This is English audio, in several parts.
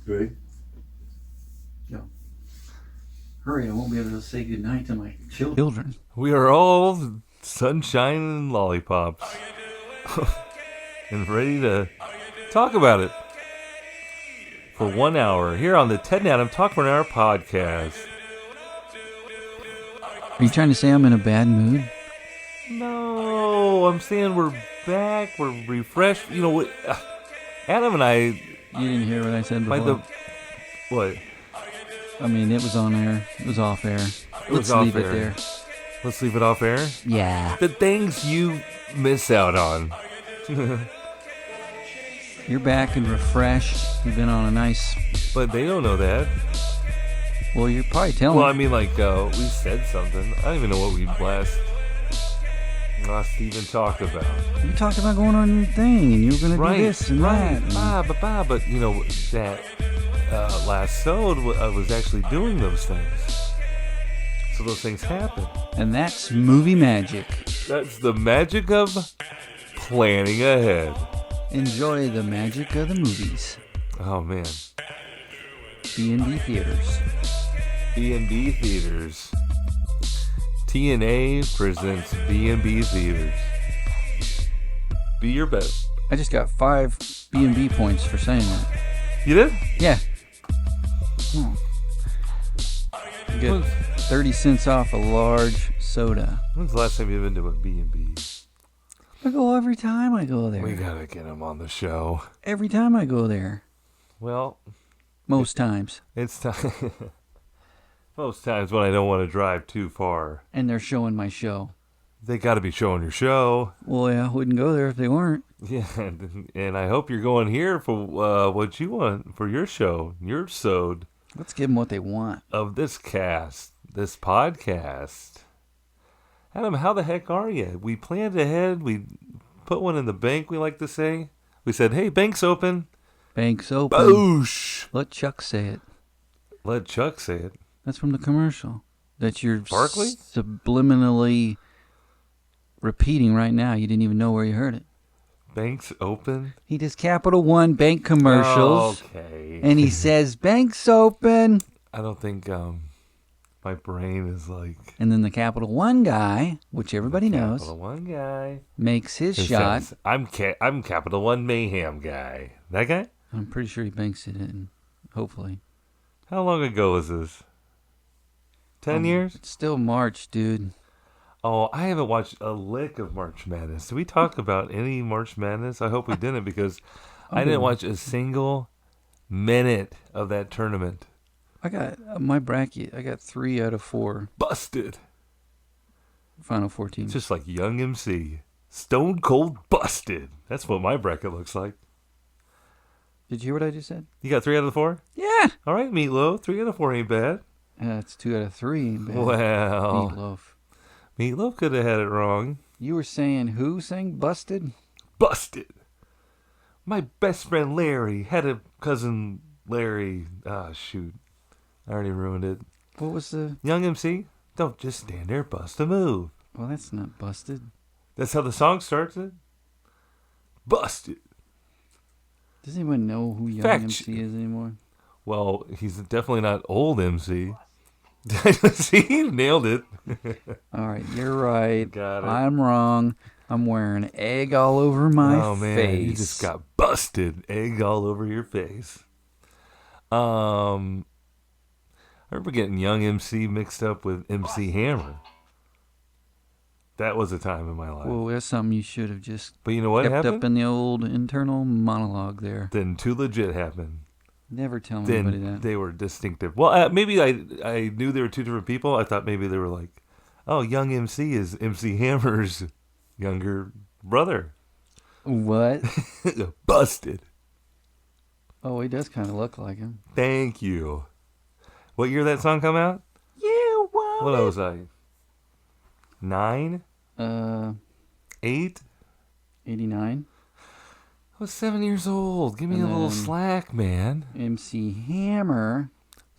Ready? Go. Hurry, I won't be able to say goodnight to my children. We are all sunshine and lollipops. And ready to talk about it for 1 hour here on the Ted and Adam Talk for an Hour podcast. Are you trying to say I'm in a bad mood? No, I'm saying we're back, we're refreshed. You know what? Adam and I. You didn't hear what I said before? What? I mean, it was on air. It was off air. Let's leave it there. Let's leave it off air? Yeah. The things you miss out on. You're back and refreshed. You've been on a nice... But they don't know that. Well, you're probably telling Well, I mean, like, we said something. I don't even know what we last even talked about. You talked about going on your thing, and you were going to do this and that. But, you know, that last sode, I was actually doing those things. So those things happen. And that's movie magic. That's the magic of planning ahead. Enjoy the magic of the movies. Oh, man. B&B Theaters. B&B Theaters. TNA presents B&B Theaters. Be your best. I just got 5 B&B points for saying that. You did? Yeah. You get 30 cents off a large soda. When's the last time you've been to a B&B? I go every time I go there. We gotta get him on the show. Every time I go there. Well, most times. It's time. Most times when I don't want to drive too far. And they're showing my show. They got to be showing your show. Well, yeah, I wouldn't go there if they weren't. Yeah, and I hope you're going here for what you want for your show, your sode. Let's give them what they want. Of this cast, this podcast. Adam, how the heck are you? We planned ahead. We put one in the bank, we like to say. We said, hey, bank's open. Bank's open. Boosh. Let Chuck say it. Let Chuck say it. That's from the commercial that you're Barkley? Subliminally repeating right now. You didn't even know where you heard it. Bank's open? He does Capital One bank commercials. Okay. And he says, bank's open. I don't think my brain is like... And then the Capital One guy, which everybody knows, Capital One guy makes his shot. Says, I'm Capital One Mayhem guy. That guy? I'm pretty sure he banks it in, hopefully. How long ago was this? 10 years? It's still March, dude. Oh, I haven't watched a lick of March Madness. Did we talk about any March Madness? I hope we didn't because I didn't watch a single minute of that tournament. I got my bracket. I got 3 out of 4. Busted. Final 4 teams. It's just like Young MC. Stone Cold Busted. That's what my bracket looks like. Did you hear what I just said? You got 3 out of the 4? Yeah. All right, Meatloaf. 3 out of 4 ain't bad. It's 2 out of 3 ain't bad. Well. Meatloaf could have had it wrong. You were saying who sang Busted? Busted. My best friend Larry had a cousin Larry. Ah, shoot. I already ruined it. What was the... Young MC? Don't just stand there, bust a move. Well, that's not Busted. That's how the song starts it? Busted. Does anyone know who Young MC is anymore? Well, he's definitely not old MC. See, nailed it. All right, you're right. Got it. I'm wrong. I'm wearing egg all over my face. Oh, man, you just got busted. Egg all over your face. I remember getting Young MC mixed up with MC Hammer. That was a time in my life. Well, that's something you should have just but you know what kept happened? Up in the old internal monologue there. Then Too Legit happened. Never tell anybody that. They were distinctive. Well, maybe I knew they were two different people. I thought maybe they were like, oh, Young MC is MC Hammer's younger brother. What? Busted. Oh, he does kind of look like him. Thank you. What year did that song come out? You want What was I? 9? 8? 89. I was 7 years old. Give me a little slack, man. MC Hammer.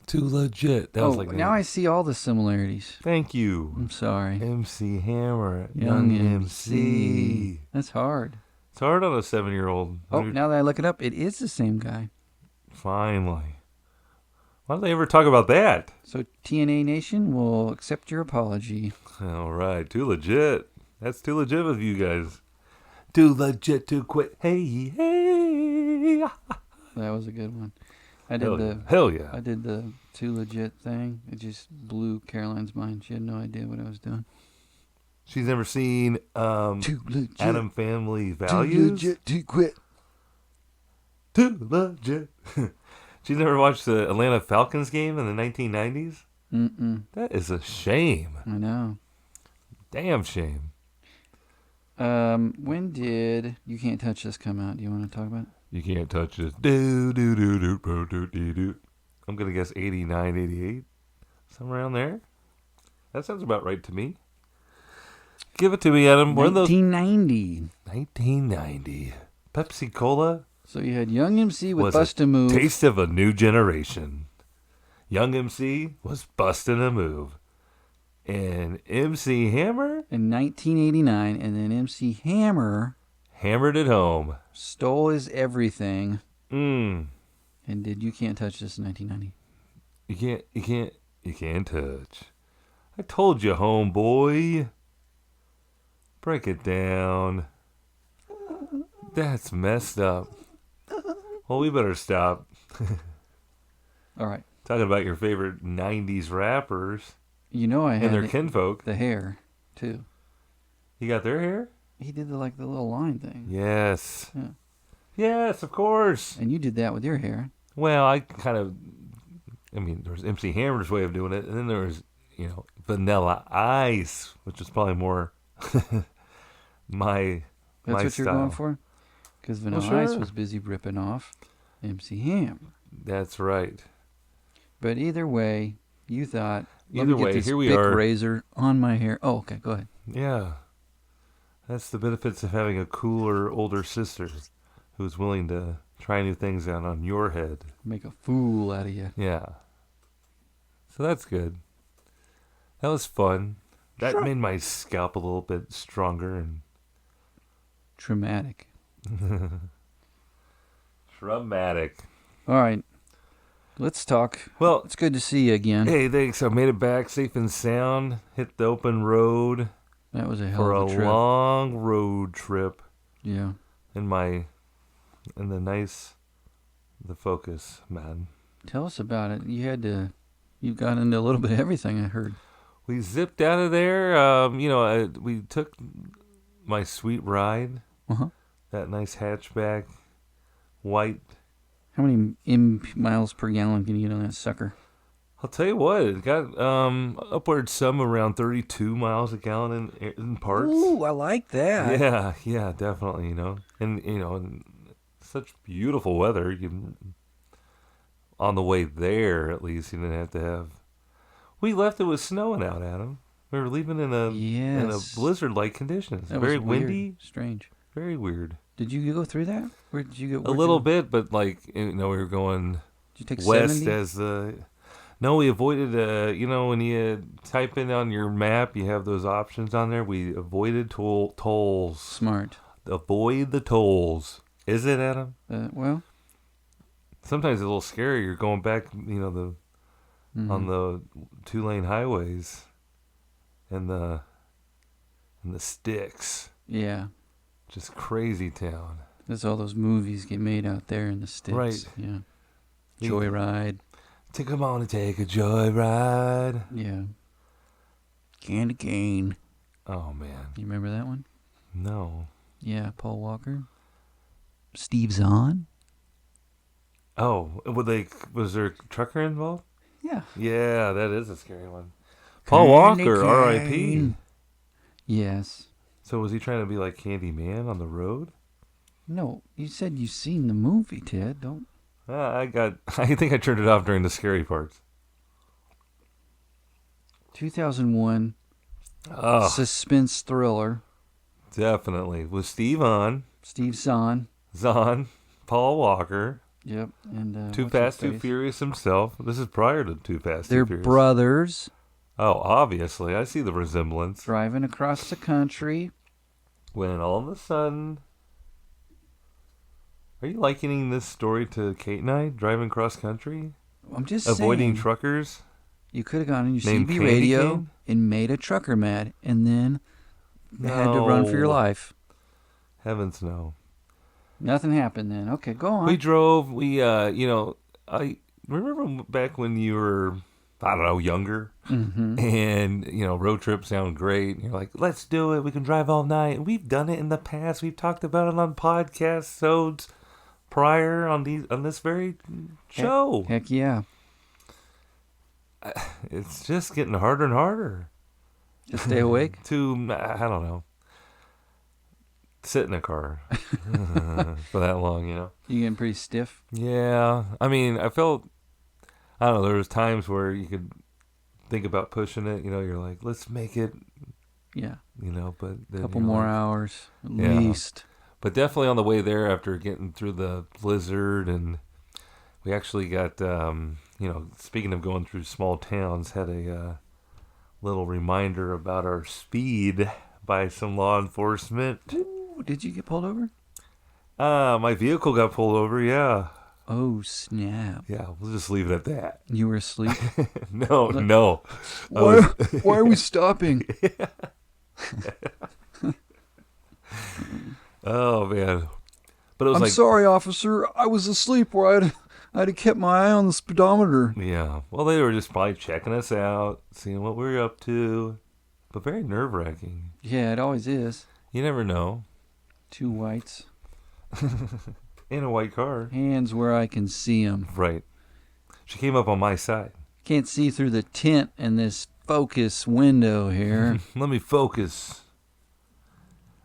Too legit. That was like now I see all the similarities. Thank you. I'm sorry. MC Hammer. Young MC. That's hard. It's hard on a 7-year-old. Oh, now that I look it up, it is the same guy. Finally. Why don't they ever talk about that? So TNA Nation will accept your apology. All right, too legit. That's too legit with you guys. Too legit to quit. Hey, hey. That was a good one. I Hell yeah. I did the too legit thing. It just blew Caroline's mind. She had no idea what I was doing. She's never seen Too legit. Adam Family Values. Too legit to quit. Too legit. She's never watched the Atlanta Falcons game in the 1990s? Mm-mm. That is a shame. I know. Damn shame. When did You Can't Touch This come out? Do you want to talk about it? You can't touch this. Do, do, do, do, do, do, do, do. I'm going to guess 89, 88. Somewhere around there. That sounds about right to me. Give it to me, Adam. 1990. 1990. Pepsi Cola So you had Young MC with was Bust a Move. taste of a new generation. Young MC was busting a move. And MC Hammer In 1989, and then MC Hammer hammered it home. stole his everything And did You Can't Touch This in 1990. you can't touch. I told you, homeboy. Break it down. That's messed up. Well, we better stop All right. talking about your favorite 90s rappers You know I had and their kinfolk. the hair, too. You got their hair? He did the little line thing. Yes. Yeah. Yes, of course. And you did that with your hair. Well, there was MC Hammer's way of doing it, and then there was, Vanilla Ice, which is probably more my That's what style. you're going for? Because Vanilla Well, Ice sure. was busy ripping off MC Hammer. That's right. But either way, you thought, let Either me get way, this here we Bic are. razor on my hair. Oh, okay, go ahead. Yeah. That's the benefits of having a cooler, older sister who's willing to try new things out on your head. Make a fool out of you. Yeah. So that's good. That was fun. That Sure. made my scalp a little bit stronger and Traumatic. traumatic. All right. Let's talk. Well, It's good to see you again. hey, thanks. I made it back safe and sound. Hit the open road That was a hell for a of a trip. long road trip Yeah. in the Focus, man. Tell us about it. You got into a little bit of everything, I heard. We zipped out of there. We took my sweet ride, Uh-huh. that nice hatchback, white. How many miles per gallon can you get on that sucker? I'll tell you what, it got upwards some around 32 miles a gallon in parts. Ooh, I like that. Yeah, definitely, and such beautiful weather. On the way there, at least, you didn't have to have. We left, it was snowing out, Adam. We were leaving in a Yes. blizzard-like conditions. That Very was weird. windy, Strange. very weird. Did you go through that? Where did you go? A little bit, but we were going Did you take west 70? as the. No, we avoided. When you type in on your map, you have those options on there. We avoided tolls. Smart. Avoid the tolls. Is it, Adam? Well. Sometimes it's a little scary. You're going back, Mm-hmm. on the 2-lane highways, and the sticks. Yeah. Just crazy town. That's all those movies get made out there in the sticks. Right. Yeah. Yeah. Joyride. Come on and take a joyride. Yeah. Candy cane. Oh man, You remember that one? no. Yeah, Paul Walker. Steve Zahn. Oh, was there a trucker involved? Yeah. Yeah, that is a scary one. Paul Walker, R.I.P. cane. Yes. So was he trying to be like Candyman on the road? No, you said you've seen the movie, Ted. Don't. I think I turned it off during the scary parts. 2001 Oh, suspense thriller. definitely. With Steve on, Steve Zahn. Paul Walker, Yep. And Too what's his Fast, Too face? Furious himself. This is prior to Too Fast, They're Too Furious. brothers Oh, obviously. I see the resemblance. driving across the country. When all of a sudden... Are you likening this story to Kate and I driving cross country? I'm just avoiding saying. truckers. You could have gone on your Named CB Candy radio Cane? and made a trucker mad, and then had to run for your No. life. Heavens no. Nothing happened then. Okay, go on. We drove. I remember back when you were, I don't know, younger, Mm-hmm. and road trips sound great. And you're like, let's do it. We can drive all night. And we've done it in the past. We've talked about it on podcasts prior on this very show. Heck yeah. It's just getting harder and harder To stay awake? to, I don't know, sit in a car for that long. You getting pretty stiff? Yeah, I mean, I don't know, there was times where you could think about pushing it, you're like, let's make it, Yeah. but then A couple you're more like, hours at Yeah. least. But definitely on the way there after getting through the blizzard, and we actually got, speaking of going through small towns, had a little reminder about our speed by some law enforcement. Ooh, did you get pulled over? My vehicle got pulled over, yeah. Oh, snap. Yeah, we'll just leave it at that. You were asleep? No. Why are we stopping? Oh, man. But it was I'm like, sorry, officer. I was asleep where I'd have kept my eye on the speedometer. yeah. Well, they were just probably checking us out, seeing what we were up to. But very nerve-wracking. Yeah, it always is. You never know. 2 whites. In a white car. Hands where I can see them. Right. She came up on my side. Can't see through the tint in this focus window here. Let me focus.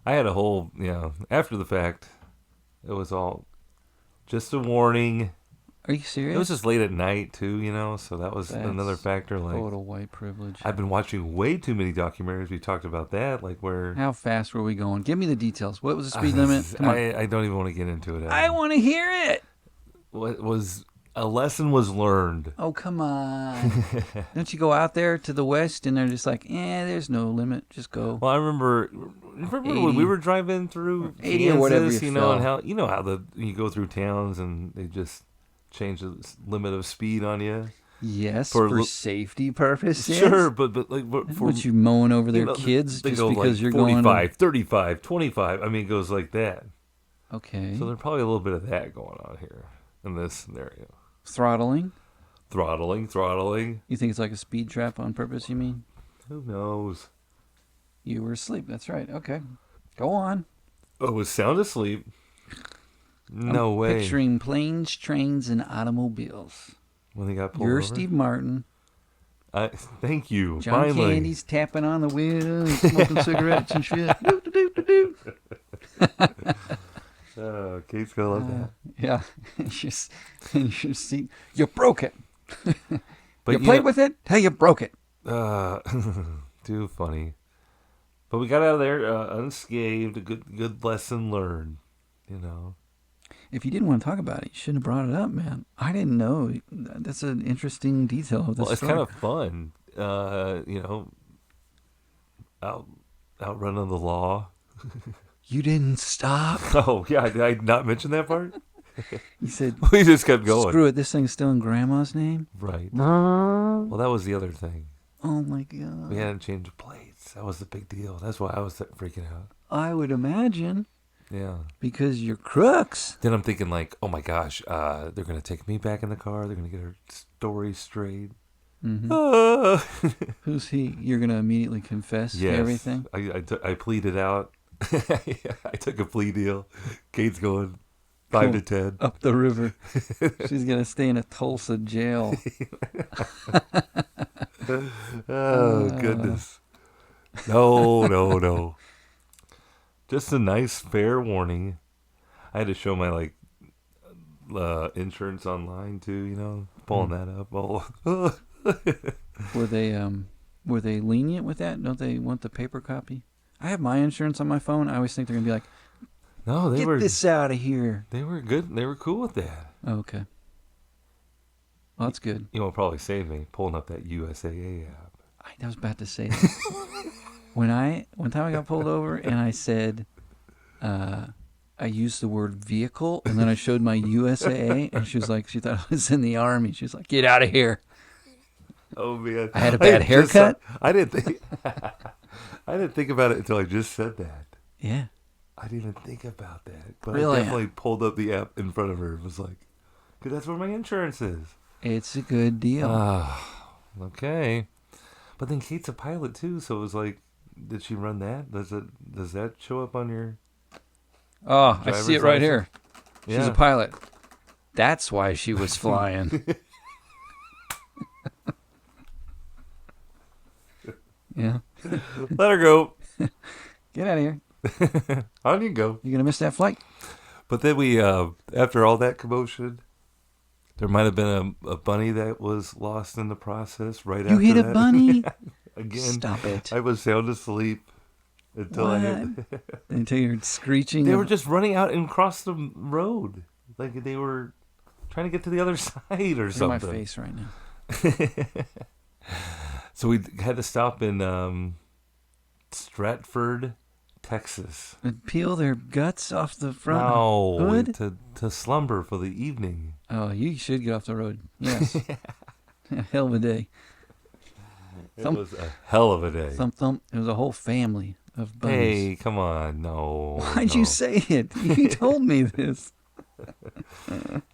I had a whole, after the fact, it was all just a warning. Are you serious? It was just late at night, too, so that was That's another factor. Like, total white privilege. I've been watching way too many documentaries. We talked about that, like where... How fast were we going? Give me the details. What was the speed limit? Come on. I don't even want to get into it. I want to hear it. A lesson was learned. Oh, come on. Don't you go out there to the west and they're just like, there's no limit. Just go. Well, I remember when we were driving through 80 Kansas, or whatever you and felt. how you go through towns and they just change the limit of speed on you. Yes, For for lo- safety purposes. Sure, but like for What, you mowing over their you know, kids they just go because like you're 45, going? 35, 25. I mean, it goes like that. Okay. So there's probably a little bit of that going on here in this scenario. Throttling? Throttling. You think it's like a speed trap on purpose, you mean? Who knows? You were asleep. That's right. Okay. Go on. Oh, was sound asleep. No I'm way. Picturing planes, trains, and automobiles. When he got pulled You're over. Steve Martin. Thank you. John Finally. Candy's tapping on the wheel, smoking cigarettes and shit. Do. Oh, Kate's gonna love that. Yeah. You should see. You broke it. But you played with it? Hey, you broke it. Too funny. But we got out of there unscathed. A good lesson learned. If you didn't want to talk about it, you shouldn't have brought it up, man. I didn't know. That's an interesting detail of this Well, it's story. kind of fun. Outrunning the law. You didn't stop. Oh yeah, did I not mention that part? You said, We just kept going. screw it, this thing's still in Grandma's name? Right. Oh Well, that was the other thing. my God. We hadn't changed the plates. That was the big deal. That's why I was freaking out. I would imagine, Yeah. because you're crooks. Then I'm thinking like, oh my gosh, they're gonna take me back in the car. They're gonna get our story straight. Mm-hmm. Who's he? You're going to immediately confess to Yes. everything? I pleaded out. I took a plea deal. Kate's going 5 to 10. Up the river. She's going to stay in a Tulsa jail. Oh goodness. No. Just a nice fair warning. I had to show my insurance online too, pulling that up. Oh. Were they lenient with that? Don't they want the paper copy? I have my insurance on my phone. I always think they're going to be like, No, they get were this out of here. They were good. They were cool with that. Oh, okay. Well, that's good. You know, what probably saved me pulling up that USAA app. I was about to say that. One time I got pulled over and I said, I I used the word vehicle, and then I showed my USAA, and she thought I was in the Army. She was like, get out of here. Oh man, I had a bad haircut. I didn't think. I didn't think about it until I just said that. Yeah. I didn't even think about that. But Really? I definitely pulled up the app in front of her. It was like, "Cause that's where my insurance is." It's a good deal. Okay. But then Kate's a pilot too, so it was like, did she run that? Does that show up on your? Oh, I see it right driver's here. She's a pilot. That's why she was flying. Yeah. Let her go. Get out of here. On you go. You're gonna miss that flight. But then we, after all that commotion, there might have been a bunny that was lost in the process right after that. You hit a bunny? Again. Stop it. I was sound asleep until I hit. Until you're screeching. They were just running out and across the road. Like they were trying to get to the other side or in something. my face right now. So we had to stop in Stratford, Texas. And peel their guts off the front No, hood? to slumber for the evening. Oh, you should get off the road. Yes. Hell of a day. It was a hell of a day. Thump, thump. It was a whole family of bunnies. Hey, come on, no. Why'd you say it? You told me this.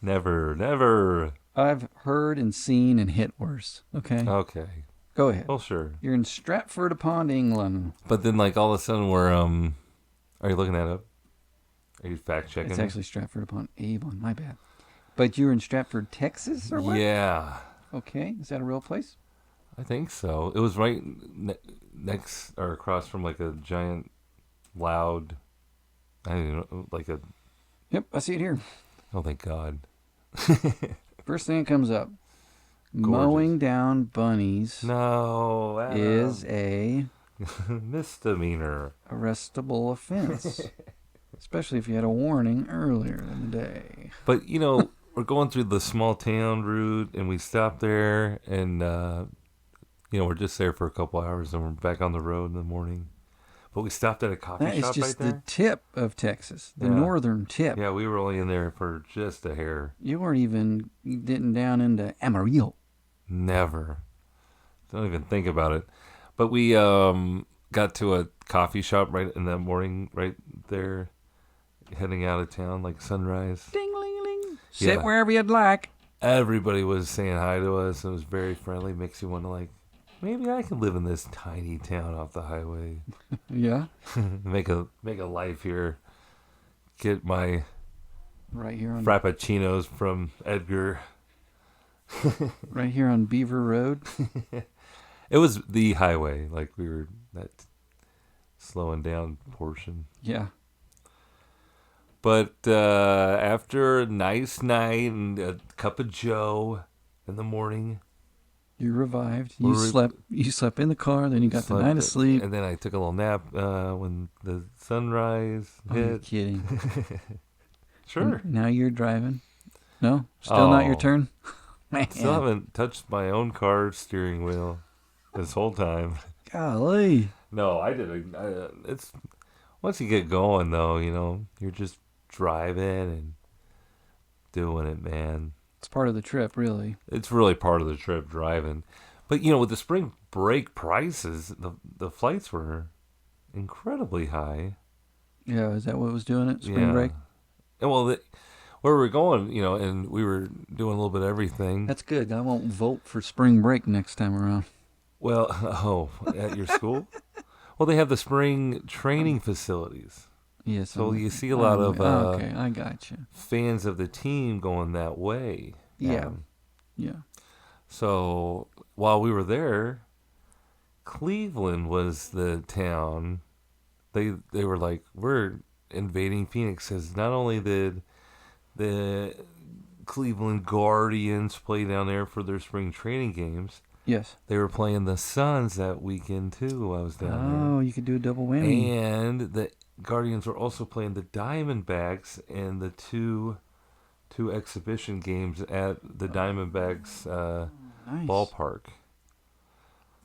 Never. I've heard and seen and hit worse. Okay? Okay. Go ahead. Well, sure. You're in Stratford upon England. But then, like, all of a sudden, we're, are you looking that up? Are you fact checking? It's actually Stratford upon Avon. My bad. But you're in Stratford, Texas, or what? Yeah. Okay. Is that a real place? I think so. It was right next or across from, like, a giant, loud, I don't know, like a, Yep, I see it here. oh, thank God. First thing that comes up. Gorgeous. Mowing down bunnies No, Adam. is a misdemeanor. arrestable offense. Especially if you had a warning earlier in the day. But, you know, we're going through the small town route, and we stop there, and, you know, we're just there for a couple hours, and we're back on the road in the morning. But we stopped at a coffee That is shop just right there. the tip of Texas, the Yeah. northern tip. Yeah, we were only in there for just a hair. You weren't even getting down into Amarillo. Never. Don't even think about it. But we got to a coffee shop right in the morning, right there, heading out of town, like sunrise. Ding, ling, ling. Yeah. Sit wherever you'd like. Everybody was saying hi to us. It was very friendly. Makes you want to, like, maybe I can live in this tiny town off the highway. Yeah. make a life here. Get my Right here on frappuccinos from Edgar. right here on Beaver Road. It was the highway, like we were that slowing down portion. Yeah. But after a nice night and a cup of Joe in the morning, You revived. You slept in the car, then you got the night of sleep. and then I took a little nap when the sunrise Oh, you're hit. kidding. Sure. And now you're driving. No? Still not your Oh. turn? Man. Still haven't touched my own car steering wheel this whole time. Golly. No, I didn't. It's once you get going, though, you know, you're just driving and doing it, man. It's part of the trip, really. It's really part of the trip, driving. But you know, with the spring break prices, the flights were incredibly high. Yeah, is that what was doing it? Spring break? And well, where we were going, you know, and we were doing a little bit of everything. That's good. I won't vote for spring break next time around. Well, at your school? Well, they have the spring training facilities. Yes. So you see a lot of okay, I got you. fans of the team going that way. Yeah. Yeah. So while we were there, Cleveland was the town. They were like, we're invading Phoenix, because not only did the Cleveland Guardians play down there for their spring training games, Yes. they were playing the Suns that weekend too. I was down Oh, you could do a double whammy. there, and the Guardians were also playing the Diamondbacks in the two exhibition games at the Diamondbacks Nice. ballpark.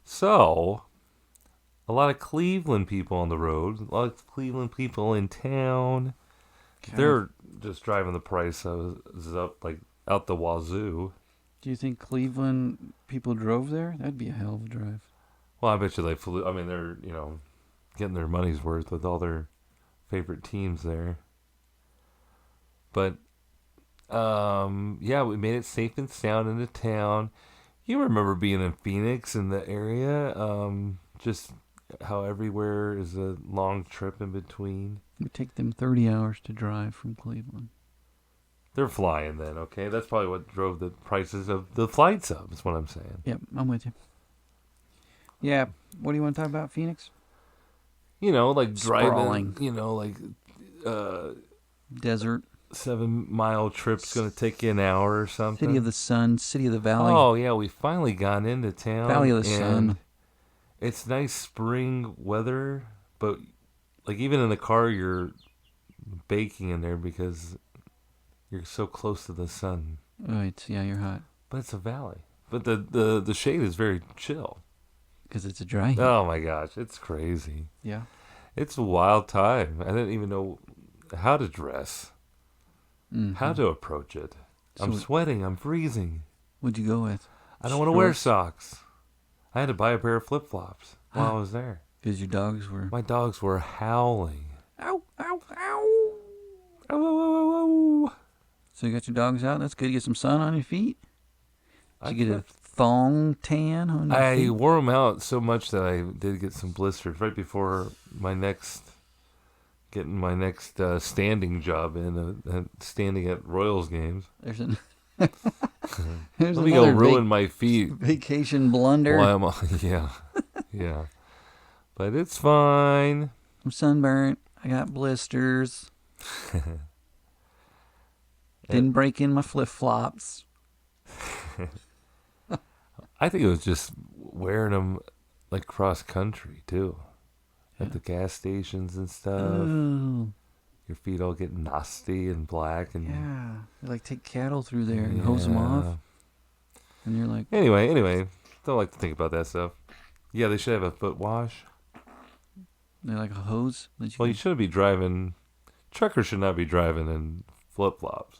So, a lot of Cleveland people on the road, a lot of Cleveland people in town. They're just driving the price up like out the wazoo. Do you think Cleveland people drove there? That'd be a hell of a drive. Well, I bet you they flew. I mean, they're getting their money's worth with all their favorite teams there. But yeah, we made it safe and sound into town. You remember being in Phoenix in the area? Just how everywhere is a long trip in between. It would take them 30 hours to drive from Cleveland. They're flying then, okay? That's probably what drove the prices of the flights up, is what I'm saying. Yep, I'm with you. Yeah, what do you want to talk about, Phoenix? Like Sprawling. driving, Desert. 7-mile trip's going to take you an hour or something. City of the Sun, City of the Valley. Oh, yeah, we finally got into town. Valley of the Sun. It's nice spring weather, but like even in the car, you're baking in there because you're so close to the sun. Right, yeah, you're hot. But it's a valley. But the shade is very chill. Because it's a dry heat. Oh my gosh, it's crazy. Yeah. It's a wild time. I didn't even know how to dress, how to approach it. So I'm sweating. I'm freezing. What'd you go with? I don't want to wear socks. I had to buy a pair of flip-flops while I was there. Because your dogs were... My dogs were howling. Ow, ow, ow. Ow, ow, ow, ow. So you got your dogs out. That's good. You get some sun on your feet. Did you get a I thong tan on your feet? wore them out so much that I did get some blisters right before getting my next standing job standing at Royals games. There's an... Let me go ruin my feet. Vacation blunder. Well, yeah, yeah. But it's fine. I'm sunburnt. I got blisters. Didn't break in my flip-flops. I think it was just wearing them like cross country too, Yeah. at the gas stations and stuff. Oh, Your feet all get nasty and black and yeah. They like take cattle through there and hose them off. And you're like, Anyway, don't like to think about that stuff. Yeah, they should have a foot wash. they're like a hose. That Well, you shouldn't be driving. Truckers should not be driving in flip flops.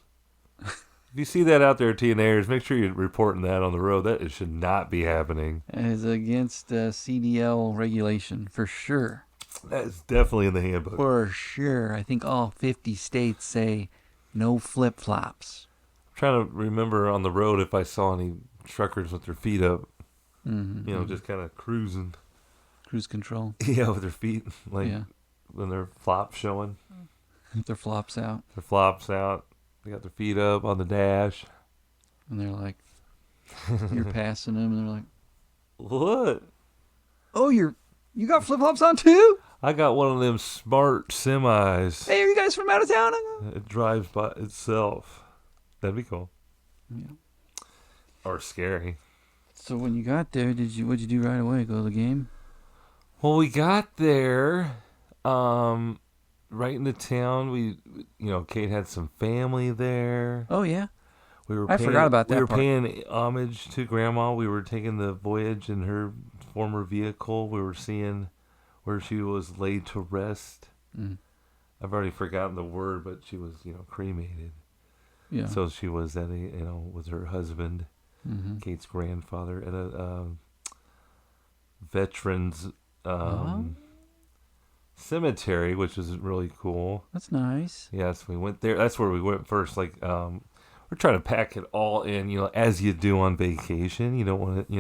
If you see that out there, teenagers, make sure you're reporting that on the road. That should not be happening. It is against CDL regulation, for sure. That is definitely in the handbook. For sure. I think all 50 states say no flip-flops. I'm trying to remember on the road if I saw any truckers with their feet up. Mm-hmm. Just kind of cruising. Cruise control. Yeah, with their feet, Yeah. when their flops showing. Their flops out. Their flops out. They got their feet up on the dash. And they're like, you're passing them, and they're like, What? oh, you got flip-flops on too? I got one of them smart semis. Hey, are you guys from out of town? It drives by itself. That'd be cool. Yeah. Or scary. So when you got there, what'd you do right away? Go to the game? Well, we got there, right into town. Kate had some family there. Oh, yeah. I forgot about that We were part. paying homage to Grandma. We were taking the voyage in her former vehicle. We were seeing where she was laid to rest. Mm. I've already forgotten the word, but she was, cremated. Yeah. So she was at with her husband, Mm-hmm. Kate's grandfather, at a veterans cemetery, which is really cool. That's nice. Yes, we went there. That's where we went first. We're trying to pack it all in, as you do on vacation. You don't want to,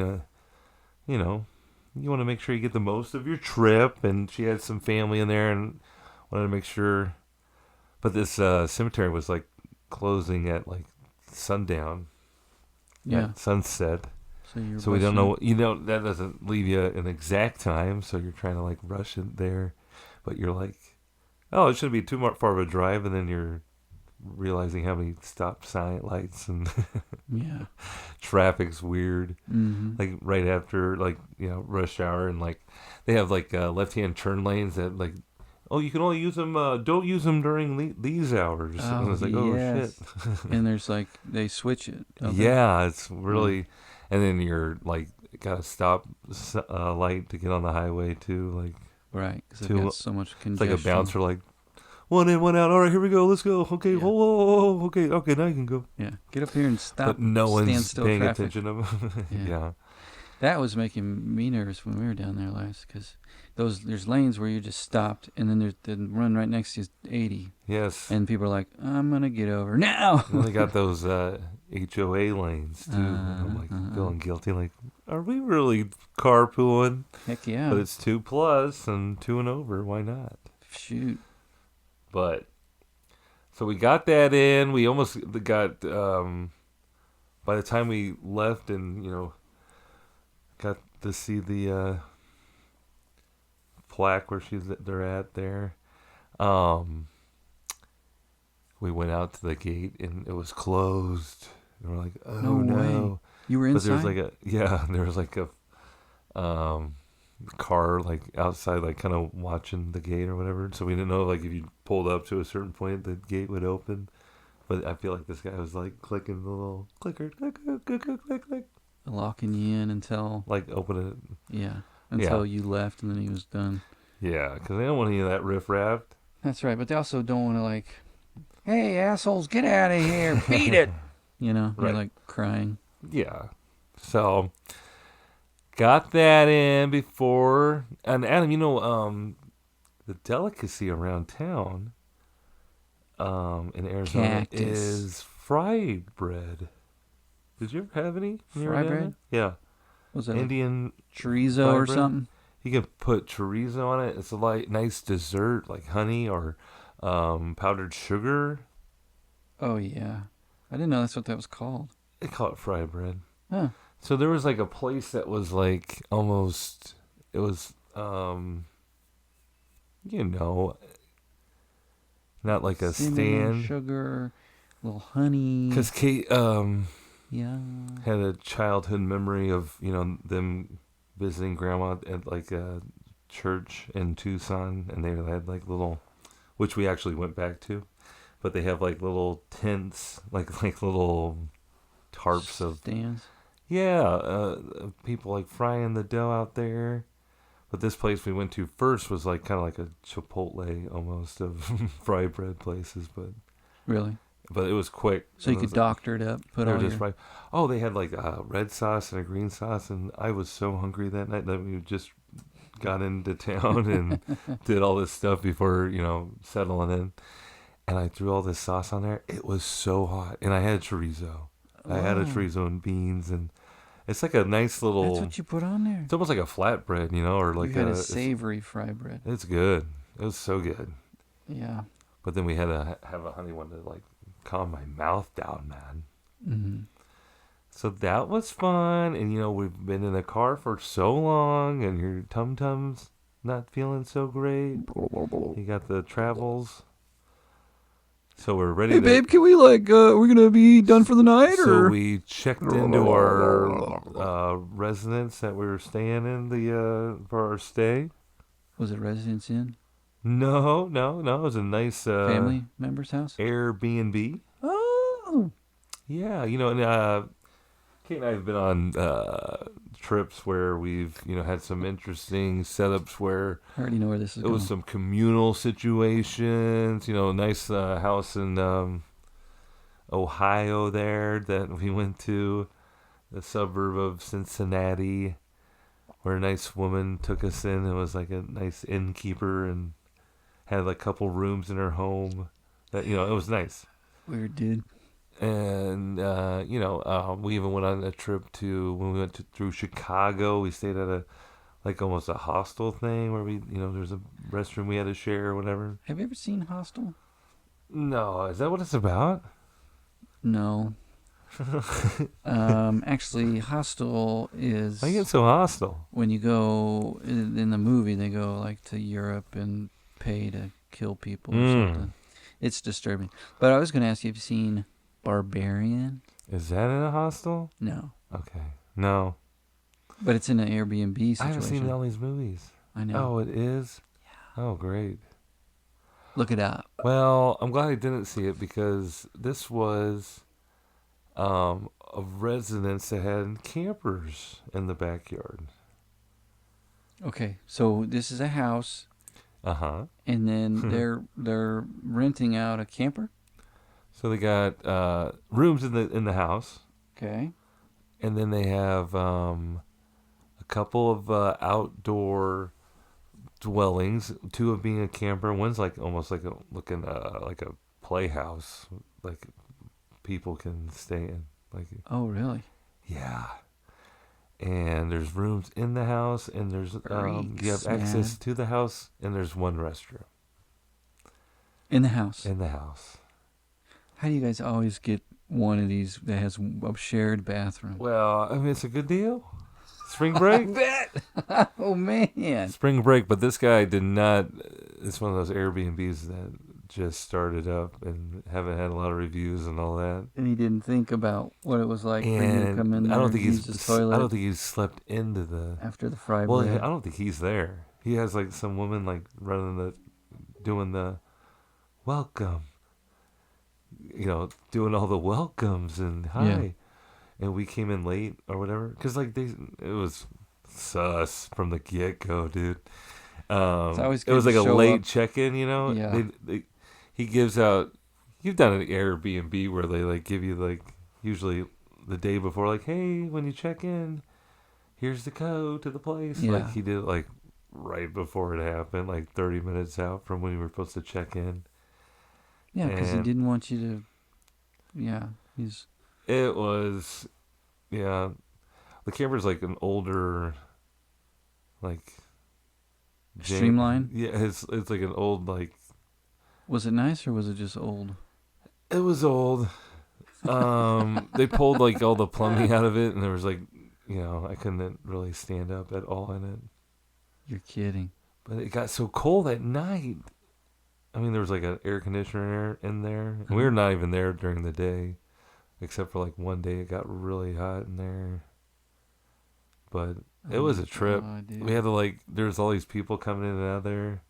you want to make sure you get the most of your trip. And she had some family in there and wanted to make sure. But this cemetery was like closing at like sundown. Yeah. At sunset. So we don't know, that doesn't leave you an exact time. So you're trying to like rush it there. But you're like, oh, it shouldn't be too far of a drive. And then you're realizing how many stop sign lights and yeah. traffic's weird. Mm-hmm. Like right after rush hour, and like they have like left-hand turn lanes that like, oh, you can only use them. Don't use them during these hours. Oh, and I was like, oh yes. shit. And there's like they switch it. Yeah, it's really, and then you're like got to stop light to get on the highway too. Like right, because they've got so much congestion. it's like a bouncer like, one in, one out. All right, here we go. Let's go. Okay, Yeah. whoa. Okay, now you can go. Yeah. Get up here and stop. But no one's standstill paying traffic. attention to them. Yeah. Yeah. That was making me nervous when we were down there last, because there's lanes where you just stopped, and then there's the run right next to you is 80, Yes. and people are like, "I'm gonna get over now." And they got those HOA lanes too. I'm like feeling guilty. Like, are we really carpooling? Heck yeah. But it's 2+ and 2 and over. Why not? Shoot. But so we got that in. We almost got by the time we left and got to see the plaque where they're at there. We went out to the gate and it was closed. And we're like, oh no. Way. You were But inside? there was like a car like outside, like kind of watching the gate or whatever. So we didn't know like if you pulled up to a certain point the gate would open. But I feel like this guy was like clicking the little clicker, click, Locking you in until like open it. yeah, until you left, and then he was done. Yeah, because they don't want any of that riffraff. That's right, but they also don't want to like, hey assholes, get out of here, beat it. You're Right. like crying. Yeah. So got that in before. And Adam, the delicacy around town in Arizona Cactus. is fried bread. Did you ever have any? when you were Fried down bread? there? Yeah. Was that like Indian. chorizo fried or bread? something? You can put chorizo on it. It's a nice dessert like honey or powdered sugar. Oh yeah, I didn't know that's what that was called. They call it fried bread. Huh. So there was like a place that was like almost, it was, not like a Cinnamon, stand. sugar, little honey. Because Kate Yeah. had a childhood memory of, them visiting grandma at like a church in Tucson. And they had like little, which we actually went back to. But they have like little tents, like little tarps of stands. yeah, people like frying the dough out there. But this place we went to first was like kind of like a Chipotle almost of fried bread places, Really? but it was quick. So you It could was, doctor it up, put they were all just your... fried. Oh, they had like red sauce and a green sauce, and I was so hungry that night that we just got into town and did all this stuff before settling in. And I threw all this sauce on there. It was so hot, and I had chorizo. I had a Oh. chorizo and beans, and it's like a nice little. That's what you put on there. It's almost like a flatbread, or like You had a it's savory fry bread. good. It was so good. Yeah. But then we had to have a honey one to like calm my mouth down, man. Mm-hmm. So that was fun, and we've been in the car for so long, and your tum tums not feeling so great. You got the travels. So we're ready Hey, to... babe, can we we're gonna be done for the night, So or? we checked into our residence that we were staying in for our stay. Was it Residence Inn? No. It was a nice Family member's house? Airbnb. Oh. Yeah, and Kate and I have been on trips where we've had some interesting setups where I already know where this is it going. was some communal situations. A nice house in Ohio there that we went to, the suburb of Cincinnati, where a nice woman took us in and was like a nice innkeeper and had like a couple rooms in her home. That it was nice. Weird, dude. And we even went on a trip to when we went through Chicago. We stayed at a almost a hostel thing where we there's a restroom we had to share or whatever. Have you ever seen Hostel? No, is that what it's about? No. Actually, Hostel is Why you get so hostile? when you go in the movie. They go like to Europe and pay to kill people or something. It's disturbing. But I was going to ask you, have you seen Barbarian? Is that in a hostel? No, Okay, no. but it's in an Airbnb situation. I haven't seen all these movies. I know. Oh, it is. Yeah. Oh, great. Look it up. Well, I'm glad I didn't see it because this was a residence that had campers in the backyard. Okay, so this is a house. Uh huh. and then they're renting out a camper. So they got rooms in the house, Okay. and then they have a couple of outdoor dwellings. Two of being a camper. One's like almost like a playhouse, like people can stay in. Like Oh, really? yeah, and there's rooms in the house, and there's you have Freaks, access man. to the house, and there's one restroom In the house. in the house. How do you guys always get one of these that has a shared bathroom? Well, I mean, it's a good deal. Spring I break, bet. Oh man. spring break. But this guy did not. It's one of those Airbnbs that just started up and haven't had a lot of reviews and all that. And he didn't think about what it was like for you to come in And I there don't and think use his I don't toilet think he's slept into the. after the fry Well, I bread. don't think he's there. He has like some woman like doing the welcome. Doing all the welcomes and hi. Yeah. And we came in late or whatever, because like it was sus from the get go, dude. It's always It good was to like a show late up. check in, Yeah. He gives out. You've done an Airbnb where they like give you like usually the day before, like, hey, when you check in, here's the code to the place. Yeah. Like he did it like right before it happened, like 30 minutes out from when we were supposed to check in. Yeah, because he And didn't want you to. Yeah. He's. it was, yeah. The camera's like an older, like Streamline? Yeah, it's like an old like. Was it nice or was it just old? It was old. They pulled like all the plumbing out of it, and there was like, I couldn't really stand up at all in it. You're kidding. But it got so cold at night. I mean, there was like an air conditioner in there. And we were not even there during the day, except for like one day it got really hot in there. But it was a trip. God, dude. We had to like, there's all these people coming in and out of there,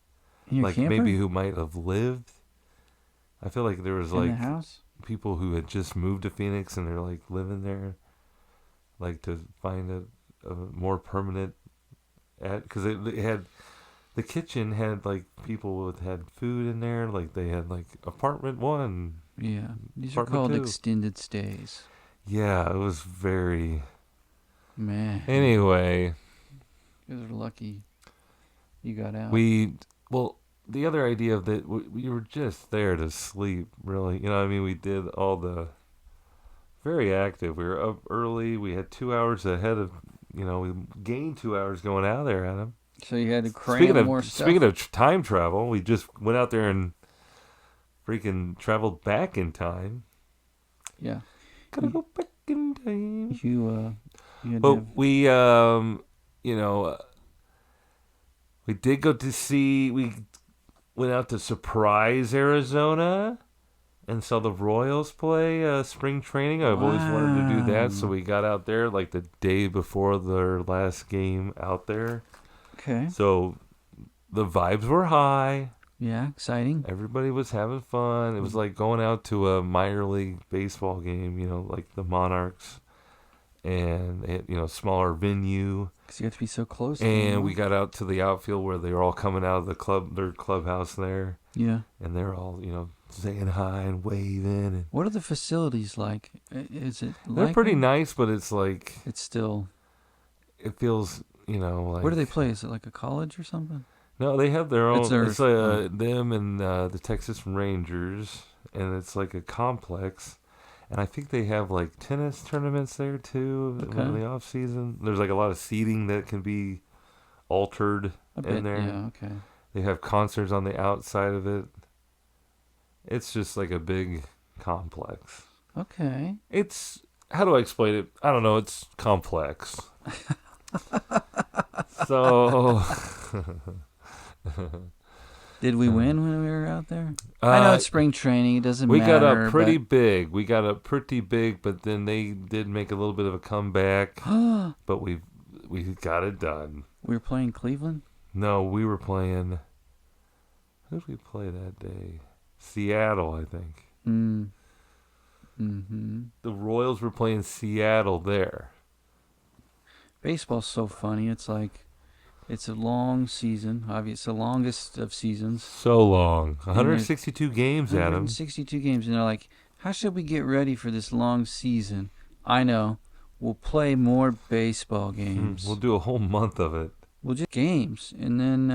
In your like camper? maybe who might have lived. I feel like there was In like the house? people who had just moved to Phoenix and they're like living there, like to find a more permanent because it had the kitchen had like people with had food in there, like they had like apartment one. Yeah. These are Apartment called two. extended stays. Yeah, it was very. Man. Anyway, You guys are lucky you got out. the other idea of that we were just there to sleep, really. I mean, we did all the very active. We were up early. We had 2 hours ahead of. We gained 2 hours going out there, Adam. So you had to cram more stuff. Speaking of time travel, we just went out there and freaking traveled back in time. Yeah. Gotta go back in time. You had to But have, we did go to see. We went out to Surprise, Arizona, and saw the Royals play spring training. I've always wanted to do that, so we got out there like the day before their last game out there. okay. So the vibes were high. Yeah, exciting. Everybody was having fun. It was like going out to a minor league baseball game, like the Monarchs, and smaller venue. Because you have to be so close. And we got out to the outfield where they were all coming out of their clubhouse there, Yeah. and they're all saying hi and waving. And What are the facilities like? Is it they're like pretty them? nice, but it's like It's still. it feels like. Where do they play? Is it like a college or something? No, they have their own. It's theirs. Them and the Texas Rangers, and it's like a complex. And I think they have like tennis tournaments there too in the off season. There's like a lot of seating that can be altered in there. Yeah, okay. They have concerts on the outside of it. It's just like a big complex. Okay. It's how do I explain it? I don't know. It's complex. So. Did we win when we were out there? I know it's spring training. It doesn't matter. We got up pretty big. We got up pretty big, but then they did make a little bit of a comeback. But we got it done. We were playing Cleveland? No, we were playing. Who did we play that day? Seattle, I think. Mm-hmm. The Royals were playing Seattle there. Baseball's so funny. It's like It's a long season. Obviously, the longest of seasons. So long. And there's 162 games, Adam. 162 games, and they're like, how should we get ready for this long season? I know. We'll play more baseball games. We'll do a whole month of it. We'll just games, and then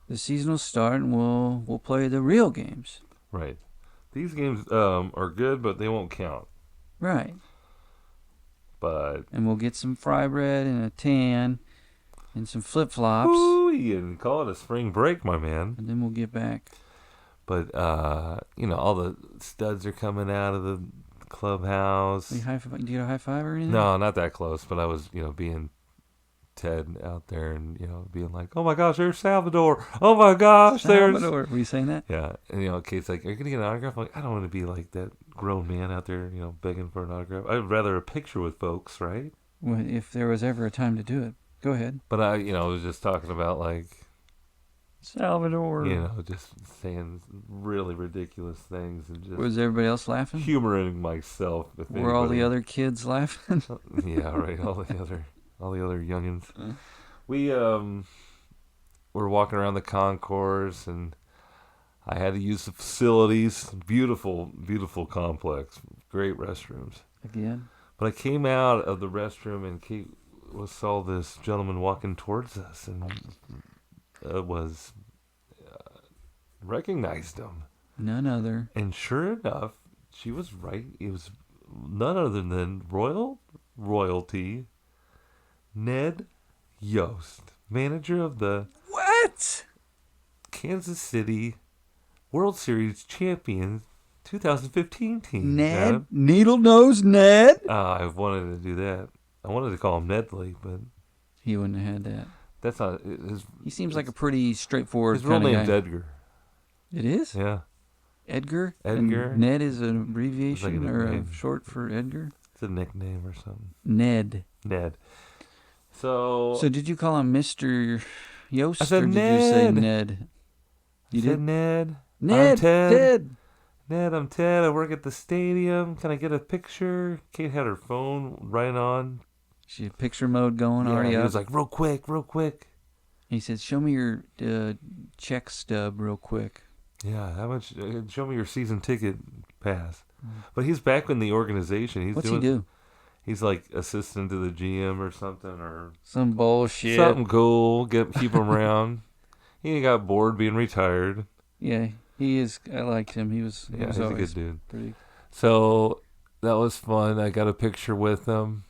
the season will start, and we'll play the real games. Right. These games are good, but they won't count. Right. But And we'll get some fry bread and a tan and some flip flops. ooh, and call it a spring break, my man. And then we'll get back. But all the studs are coming out of the clubhouse. Do you get a high five or anything? No, not that close. But I was, being Ted out there and being like, oh my gosh, there's Salvador. Oh my gosh, Salvador. Were you saying that? Yeah, and Kate's like, are you gonna get an autograph? I'm like, I don't want to be like that grown man out there, begging for an autograph. I'd rather a picture with folks, right? Well, if there was ever a time to do it, go ahead. But I was just talking about like Salvador. just saying really ridiculous things and just Was everybody else laughing? humoring myself. Were all the other kids laughing? Yeah, right. All the other youngins. We were walking around the concourse, and I had to use the facilities. Beautiful, beautiful complex. Great restrooms. Again? But I came out of the restroom, and Kate saw this gentleman walking towards us, and recognized him. None other. And sure enough, she was right. It was none other than royalty, Ned Yost, manager of the What? Kansas City World Series champions 2015 team. Ned? Adam. Needle Nose Ned? I wanted to do that. I wanted to call him Nedley, but He wouldn't have had that. that's not his. He seems like a pretty straightforward His real kind of name's guy. Edgar. It is? Yeah, Edgar? Edgar. And Ned is an abbreviation It's like a or nickname. short for Edgar? it's a nickname or something. Ned. Ned. So So did you call him Mr. Yost? I said or did you say Ned. Ned? You I said did? Ned. Ned. I'm Ted. Ned. Ned, I'm Ted. I work at the stadium. Can I get a picture? Kate had her phone right on. She had picture mode going already He up. was like, real quick. He said, show me your check stub real quick. Yeah, how much? Show me your season ticket pass. But he's back in the organization. What's he do? He's like assistant to the GM or something, or Some bullshit. something cool. Keep him around. He got bored being retired. Yeah, he is. I liked him. He was He's a always good dude. pretty. So that was fun. I got a picture with him,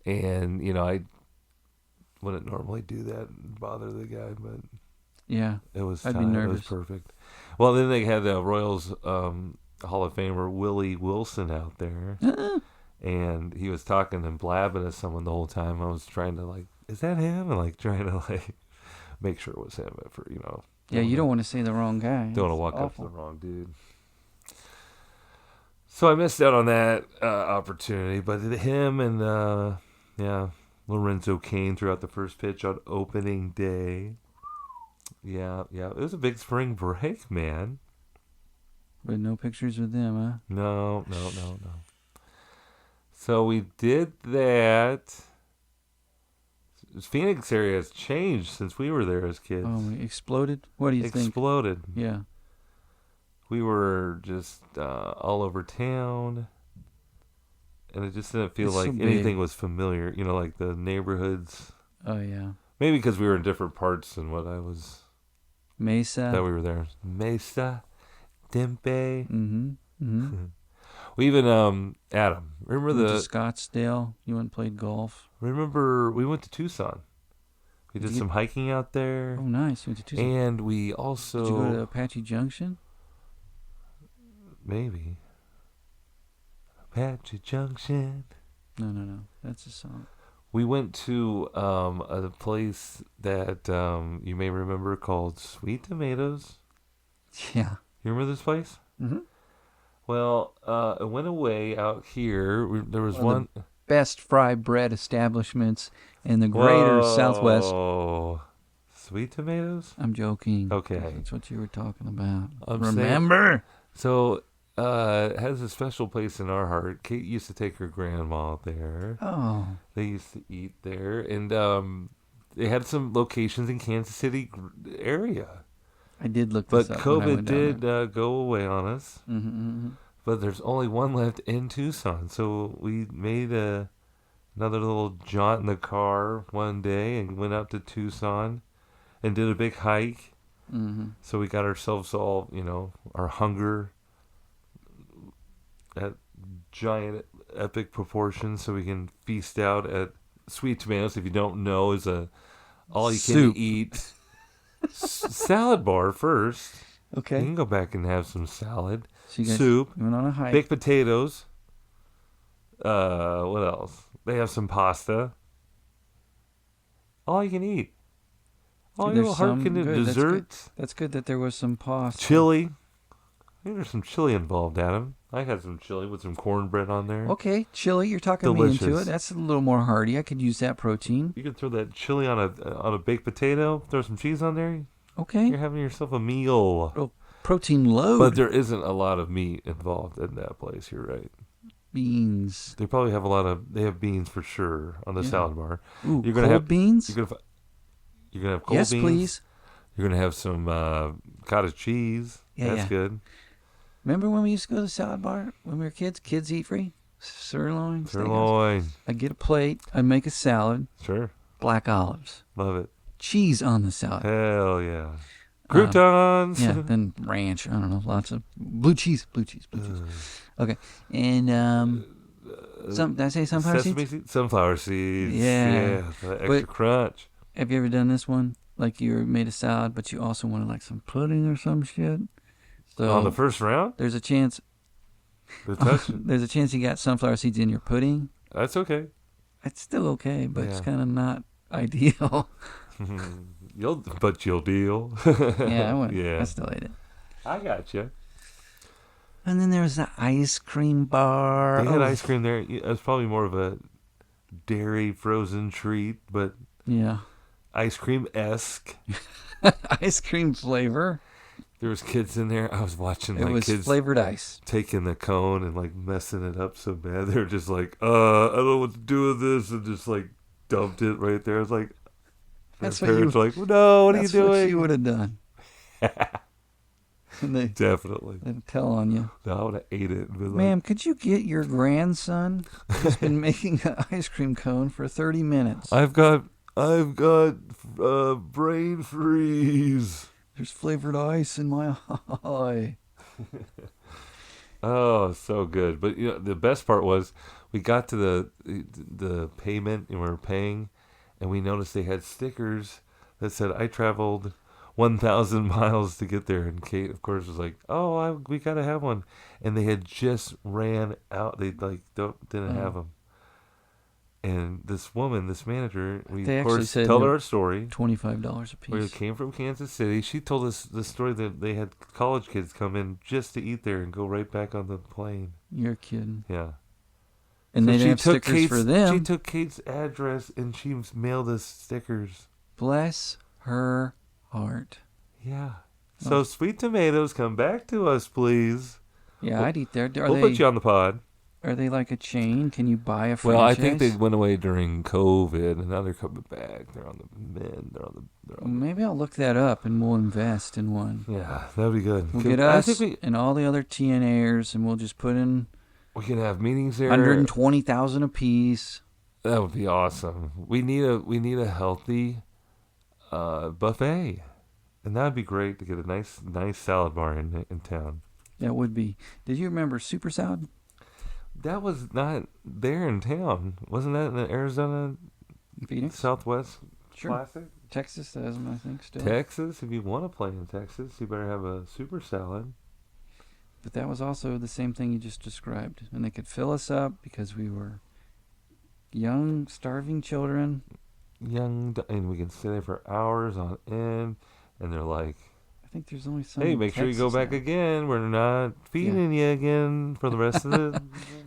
and I wouldn't normally do that and bother the guy, but Yeah, it was I'd be time. It nervous. was perfect. Well, then they had the Royals Hall of Famer Willie Wilson out there, and he was talking and blabbing to someone the whole time. I was trying to is that him? And trying to make sure it was him. For Yeah, you don't want to say the wrong guy. Don't want to It's walk up to awful. the wrong dude. So I missed out on that opportunity, but him and Lorenzo Cain threw out the first pitch on opening day. Yeah, it was a big spring break, man. But no pictures with them, huh? No. So we did that. Phoenix area has changed since we were there as kids. Oh, we exploded? What do you think? Exploded. Yeah. We were just all over town, and it just didn't feel It's like so big. anything was familiar. Like the neighborhoods. Oh, yeah. Maybe because we were in different parts than what I was. Mesa. That we were there. Mesa, Tempe. Mm-hmm. We even Adam. Remember Went to Scottsdale. You went and played golf. Remember we went to Tucson. We Did did you some hiking out there, Oh, nice. You went to Tucson. and we also Did you go to Apache Junction? maybe Apache Junction. No. That's a song. We went to a place that you may remember called Sweet Tomatoes. Yeah. You remember this place? Mm-hmm. Well, it went away out here. There was one. Best fried bread establishments in the greater Southwest. Oh, Sweet Tomatoes? I'm joking. Okay. That's what you were talking about. I'm Remember? So, it has a special place in our heart. Kate used to take her grandma there. Oh. They used to eat there. And they had some locations in Kansas City area. I did look But this up when I COVID went down did there. go away on us. Mm-hmm. But there's only one left in Tucson. So we made another little jaunt in the car one day and went out to Tucson and did a big hike. Mm-hmm. So we got ourselves all, our hunger at giant epic proportions so we can feast out at Sweet Tomatoes. If you don't know, is a all you can Soup. eat salad bar first. You Okay. can go back and have some salad, So you guys soup, went on a hike. baked potatoes. What else? They have some pasta. All you can eat. All There's your heart some- can do. good, that's good. Desserts, That's good that there was some pasta. chili. I think there's some chili involved, Adam. I had some chili with some cornbread on there. Okay, chili. You're talking me into Delicious. it. That's a little more hearty. I could use that protein. You could throw that chili on a baked potato. Throw some cheese on there. Okay. You're having yourself a meal. Oh, protein load. But there isn't a lot of meat involved in that place. You're right. Beans. They probably have they have beans for sure on the Yeah. salad bar. Ooh, You're gonna cold have beans? You're gonna have cold Yes, beans. please. You're gonna have some cottage cheese. Yeah, That's yeah. good. Remember when we used to go to the salad bar when we were kids? Kids eat free. Sirloin. steakhouse. Sirloin. I'd get a plate. I'd make a salad. Sure. Black olives. Love it. Cheese on the salad. Hell yeah. Croutons. Yeah, then ranch. I don't know. Lots of blue cheese. Okay. And did I say sunflower Sesame seeds? seeds? Sunflower seeds. Yeah. The extra But- crunch. Have you ever done this one? Like you made a salad, but you also wanted like some pudding or some shit. So On the first round? there's a chance. The touch? There's a chance you got sunflower seeds in your pudding. That's okay. It's still okay, but it's Yeah. kind of not ideal. You'll deal. Yeah, I went. Yeah. I still ate it. I got you. And then there was the ice cream bar. They had Oh, ice cream there. It was probably more of a dairy frozen treat, but Yeah, ice cream-esque. ice cream flavor. There was kids in there. I was watching It was kids flavored ice. taking the cone and like messing it up so bad. They were just like, I don't know what to do with this, and just like dumped it right there. I was like, That's their what parents you. were like, no, what are you That's what doing? you would have done. And Definitely. they'd tell on you. No, I would have ate it. And been like, Ma'am, could you get your grandson? He's been making an ice cream cone for 30 minutes. I've got brain freeze. There's flavored ice in my eye. Oh, so good. But the best part was we got to the payment and we were paying, and we noticed they had stickers that said I traveled 1,000 miles to get there. And Kate, of course, was like, "Oh, we gotta have one." And they had just ran out. They didn't have them. And this woman, this manager, we They of actually course said told no- her our story. $25 a We piece. came from Kansas City. She told us the story that they had college kids come in just to eat there and go right back on the plane. You're kidding. Yeah. And So they she didn't have took stickers for She them. took Kate's address and she mailed us stickers. Bless her heart. Yeah. So Sweet Tomatoes, come back to us, please. Yeah, I'd eat there. We'll put you on the pod. Are they like a chain? Can you buy a franchise? Well, I think they went away during COVID, and now they're coming back. They're on the mend. Well, maybe I'll look that up and we'll invest in one. Yeah, that'd be good. We'll get I us think and all the other TNAers, and we'll just put in we can have meetings there. 120,000 apiece. That would be awesome. We need a healthy buffet, and that'd be great to get a nice salad bar in town. That would be. Did you remember Super Salad? That was not there in town, wasn't that in the Arizona Phoenix? Southwest Sure. Classic? Texas has them, I think, still. Texas, if you want to play in Texas, you better have a super salad. But that was also the same thing you just described. And they could fill us up because we were young, starving children. And we can stay there for hours on end, and they're like, I think there's only some. hey, in make sure you go Texas back now. again. We're not feeding you again for the rest of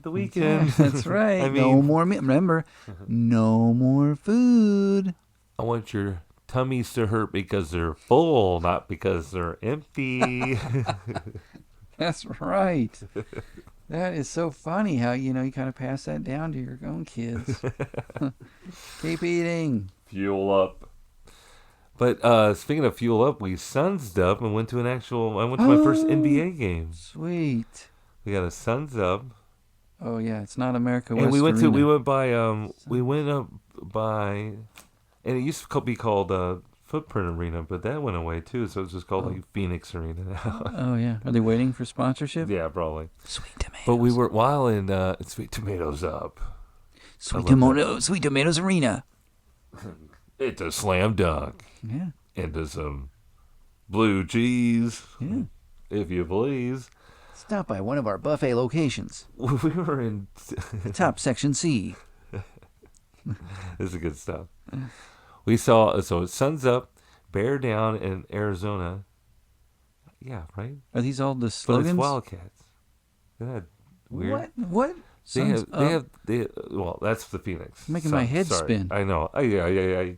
the weekend. That's right. I No mean, more meat. Remember, no more food. I want your tummies to hurt because they're full, not because they're empty. That's right. That is so funny how, you kind of pass that down to your own kids. Keep eating. Fuel up. But speaking of fuel up, we sunsed up and went to an actual. I went to my first Oh, NBA game. sweet. We got a suns up, Oh yeah, it's not America and West we Arena. went by we went up by, and it used to be called Footprint Arena, but that went away too. So it's just called Oh. like Phoenix Arena now. Oh yeah. Are they waiting for sponsorship? Yeah, probably. Sweet tomatoes. But we were while in Sweet Tomatoes Up. Sweet Tomatoes Arena. It's a slam dunk Yeah. into some blue cheese, Yeah. if you please. Stop by one of our buffet locations. We were in. Top section C. This is good stuff. We saw so Suns Up, Bear Down in Arizona. Yeah, right. Are these all the But it's slogans? Wildcats. Isn't that weird? What? They Suns have, up. well, that's the Phoenix. Making my head spin. I know. Yeah.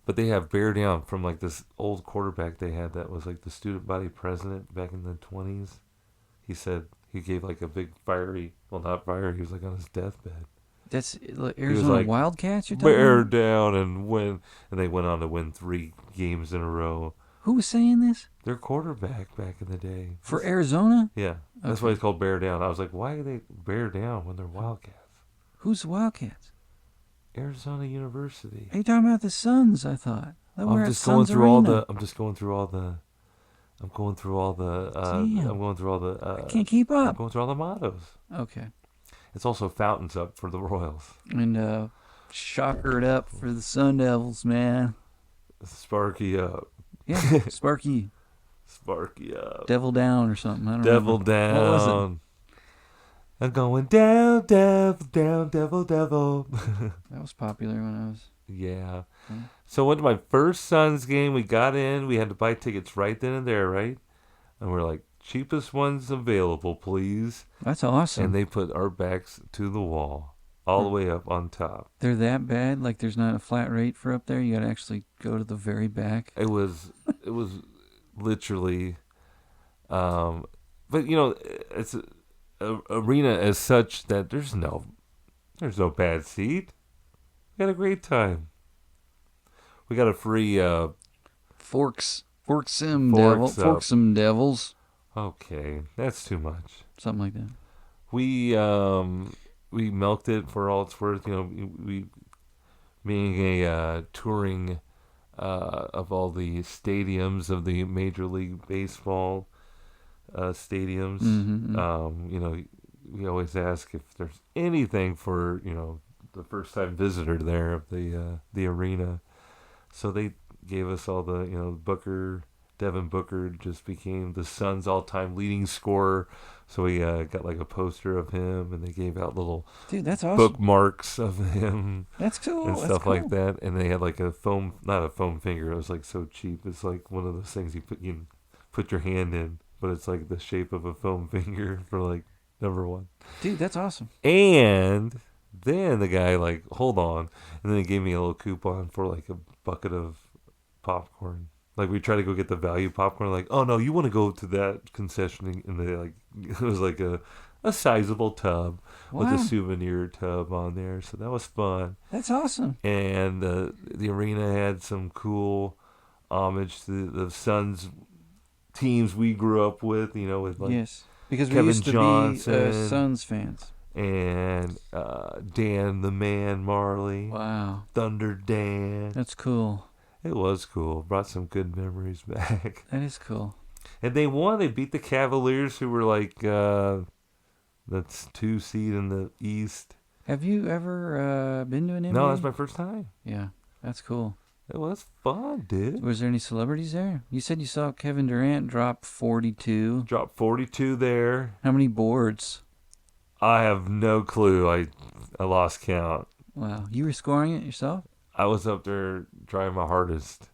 But they have Bear Down from like this old quarterback they had that was like the student body president back in the 20s. He said he gave like a big fiery, well, not fiery, he was like on his deathbed. That's Arizona like, Wildcats you're talking Bear about? down and win. And they went on to win 3 games in a row. Who was saying this? Their quarterback back in the day. For Arizona? Yeah. That's Okay. why it's called Bear Down. I was like, why do they bear down when they're Wildcats? Who's the Wildcats? Arizona University. Are you talking about the Suns? I thought. I'm just going through all the. I'm going through all the. I'm going through all the. I can't keep I'm up. going through all the mottos. Okay. It's also fountains up for the Royals. And shockered up for the Sun Devils, man. Sparky up. Yeah, Sparky. Sparky up. Devil down or something. I don't Devil remember. What was it? down. I'm going down, devil, down, devil, devil. That was popular when I was. Yeah. Hmm. So went to my first Suns game. We got in. We had to buy tickets right then and there, right? And we're like, cheapest ones available, please. That's awesome. And they put our backs to the wall, all the way up on top. They're that bad? Like there's not a flat rate for up there? You got to actually go to the very back? It was literally, but you know, it's a arena as such that there's no bad seat. We had a great time. We got a free Forksome Forks up. Forksome Devils. Okay, that's too much. Something like that. We milked it for all it's worth. You know, we being a touring of all the stadiums of the Major League Baseball stadiums. Mm-hmm. You know, we always ask if there's anything for the first time visitor there of the arena. So they gave us all the Devin Booker just became the Suns' all-time leading scorer. So we got like a poster of him, and they gave out little Dude, that's awesome. bookmarks of him That's cool. and That's stuff cool. like that. And they had like not a foam finger. It was like so cheap. It's like one of those things you put your hand in, but it's like the shape of a foam finger for like number 1. Dude, that's awesome. And then the guy like, hold on, and then he gave me a little coupon for like a bucket of popcorn. Like we tried to go get the value popcorn. Like, oh no, you want to go to that concession, and they like it was like a sizable tub with Wow. a souvenir tub on there. So that was fun. That's awesome. And the arena had some cool homage to the Suns teams we grew up with. You know, with like Yes. Because we Kevin used to Johnson. be Suns fans. and Dan the Man Marley, Wow. Thunder Dan. That's cool. It was cool. Brought some good memories back. That is cool. And they won. They beat the Cavaliers, who were like that's 2 seed in the East. Have you ever been to an NBA? No, that's my first time. Yeah, that's cool. It was fun, dude. Was there any celebrities there? You said you saw Kevin Durant drop 42. Dropped 42 there. How many boards? I have no clue. I lost count. Wow. You were scoring it yourself? I was up there trying my hardest.